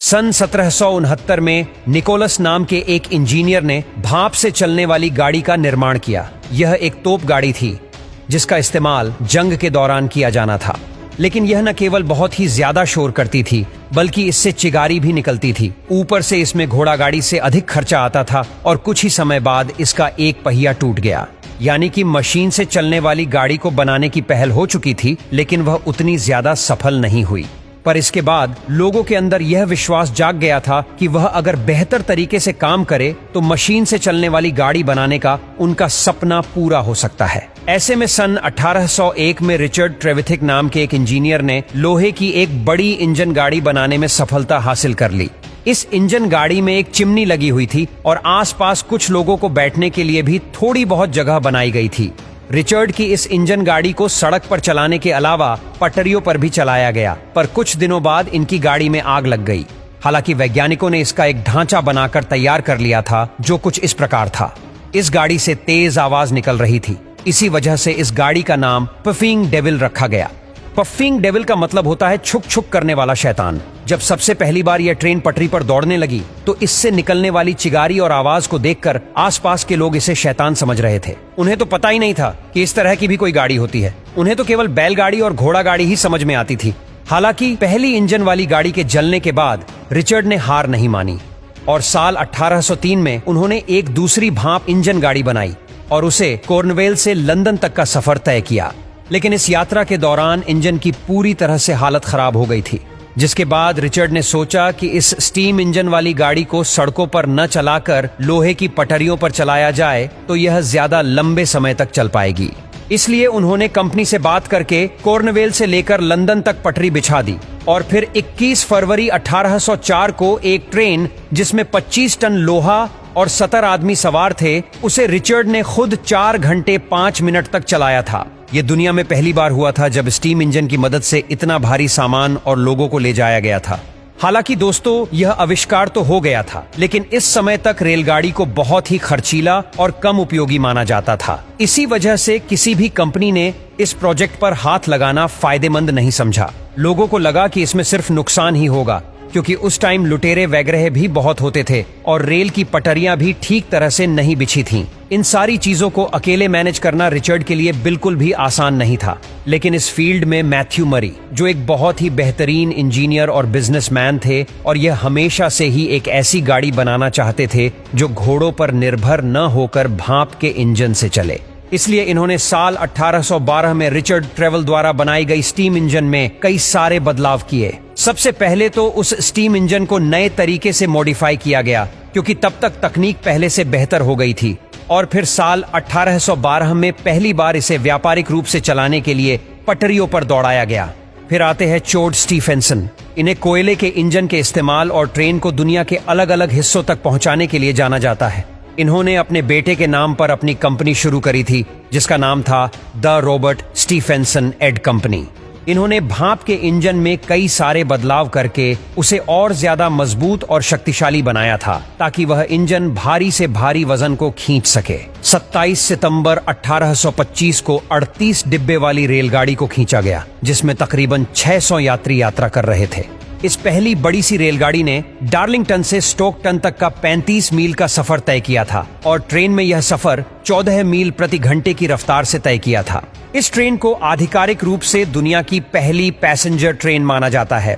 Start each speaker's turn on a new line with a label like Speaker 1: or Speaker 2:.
Speaker 1: सन 1769 में निकोलस नाम के एक इंजीनियर ने भाप से चलने वाली गाड़ी का निर्माण किया। यह एक तोप गाड़ी थी जिसका इस्तेमाल जंग के दौरान किया जाना था। लेकिन यह न केवल बहुत ही ज्यादा शोर करती थी बल्कि इससे चिगारी भी निकलती थी। ऊपर से इसमें घोड़ा गाड़ी से अधिक खर्चा आता था और कुछ ही समय बाद इसका एक पहिया टूट गया। यानी कि मशीन से चलने वाली गाड़ी को बनाने की पहल हो चुकी थी, लेकिन वह उतनी ज्यादा सफल नहीं हुई। पर इसके बाद लोगों के अंदर यह विश्वास जाग गया था कि वह अगर बेहतर तरीके से काम करे तो मशीन से चलने वाली गाड़ी बनाने का उनका सपना पूरा हो सकता है। ऐसे में सन 1801 में रिचर्ड ट्रेविथिक नाम के एक इंजीनियर ने लोहे की एक बड़ी इंजन गाड़ी बनाने में सफलता हासिल कर ली। इस इंजन गाड़ी में एक चिमनी लगी हुई थी और आसपास कुछ लोगों को बैठने के लिए भी थोड़ी बहुत जगह बनाई गई थी। रिचर्ड की इस इंजन गाड़ी को सड़क पर चलाने के अलावा पटरियों पर भी चलाया गया, पर कुछ दिनों बाद इनकी गाड़ी में आग लग गई। हालांकि वैज्ञानिकों ने इसका एक ढांचा बनाकर तैयार कर लिया था जो कुछ इस प्रकार था। इस गाड़ी से तेज आवाज निकल रही थी। इसी वजह से इस गाड़ी का नाम पफिंग डेविल रखा गया। पफिंग डेविल का मतलब होता है छुक छुक करने वाला शैतान। जब सबसे पहली बार यह ट्रेन पटरी पर दौड़ने लगी तो इससे निकलने वाली चिगारी और आवाज को देखकर आसपास के लोग इसे शैतान समझ रहे थे। उन्हें तो पता ही नहीं था कि इस तरह की भी कोई गाड़ी होती है। उन्हें तो केवल बैलगाड़ी और घोड़ा गाड़ी ही समझ में आती थी। हालांकि पहली इंजन वाली गाड़ी के जलने के बाद रिचर्ड ने हार नहीं मानी और साल 1803 में उन्होंने एक दूसरी भाप इंजन गाड़ी बनाई और उसे कॉर्नवेल से लंदन तक का सफर तय किया। लेकिन इस यात्रा के दौरान इंजन की पूरी तरह से हालत खराब हो गई थी, जिसके बाद रिचर्ड ने सोचा कि इस स्टीम इंजन वाली गाड़ी को सड़कों पर न चलाकर लोहे की पटरियों पर चलाया जाए तो यह ज्यादा लंबे समय तक चल पाएगी। इसलिए उन्होंने कंपनी से बात करके कॉर्नवेल से लेकर लंदन तक पटरी बिछा दी और फिर 21 फरवरी 1804 को एक ट्रेन जिसमें 25 टन लोहा और 70 आदमी सवार थे, उसे रिचर्ड ने खुद 4 घंटे 5 मिनट तक चलाया था। यह दुनिया में पहली बार हुआ था जब स्टीम इंजन की मदद से इतना भारी सामान और लोगों को ले जाया गया था। हालांकि दोस्तों, यह आविष्कार तो हो गया था, लेकिन इस समय तक रेलगाड़ी को बहुत ही खर्चीला और कम उपयोगी माना जाता था। इसी वजह से किसी भी कंपनी ने इस प्रोजेक्ट पर हाथ लगाना फायदेमंद नहीं समझा। लोगों को लगा कि इसमें सिर्फ नुकसान ही होगा, क्योंकि उस टाइम लुटेरे वगैरह भी बहुत होते थे और रेल की पटरियां भी ठीक तरह से नहीं बिछी थीं। इन सारी चीजों को अकेले मैनेज करना रिचर्ड के लिए बिल्कुल भी आसान नहीं था। लेकिन इस फील्ड में मैथ्यू मरी, जो एक बहुत ही बेहतरीन इंजीनियर और बिजनेसमैन थे, और यह हमेशा से ही एक ऐसी गाड़ी बनाना चाहते थे जो घोड़ों पर निर्भर न होकर भाप के इंजन से चले। इसलिए इन्होंने साल 1812 में रिचर्ड ट्रेवल द्वारा बनाई गई स्टीम इंजन में कई सारे बदलाव किए। सबसे पहले तो उस स्टीम इंजन को नए तरीके से मॉडिफाई किया गया, क्योंकि तब तक तकनीक पहले से बेहतर हो गई थी। और फिर साल 1812 में पहली बार इसे व्यापारिक रूप से चलाने के लिए पटरियों पर दौड़ाया गया। फिर आते हैं चोड स्टीफेंसन। इन्हें कोयले के इंजन के इस्तेमाल और ट्रेन को दुनिया के अलग अलग हिस्सों तक पहुंचाने के लिए जाना जाता है। इन्होंने अपने बेटे के नाम पर अपनी कंपनी शुरू करी थी, जिसका नाम था the Robert Stephenson and company. इन्होंने भाप के इंजन में कई सारे बदलाव करके उसे और ज्यादा मजबूत और शक्तिशाली बनाया था, ताकि वह इंजन भारी से भारी वजन को खींच सके। 27 सितंबर 1825 को 38 डिब्बे वाली रेलगाड़ी को खींचा गया, जिसमें तकरीबन 600 यात्री यात्रा कर रहे थे। इस पहली बड़ी सी रेलगाड़ी ने डार्लिंगटन से स्टोकटन तक का 35 मील का सफर तय किया था और ट्रेन में यह सफर 14 मील प्रति घंटे की रफ्तार से तय किया था। इस ट्रेन को आधिकारिक रूप से दुनिया की पहली पैसेंजर ट्रेन माना जाता है।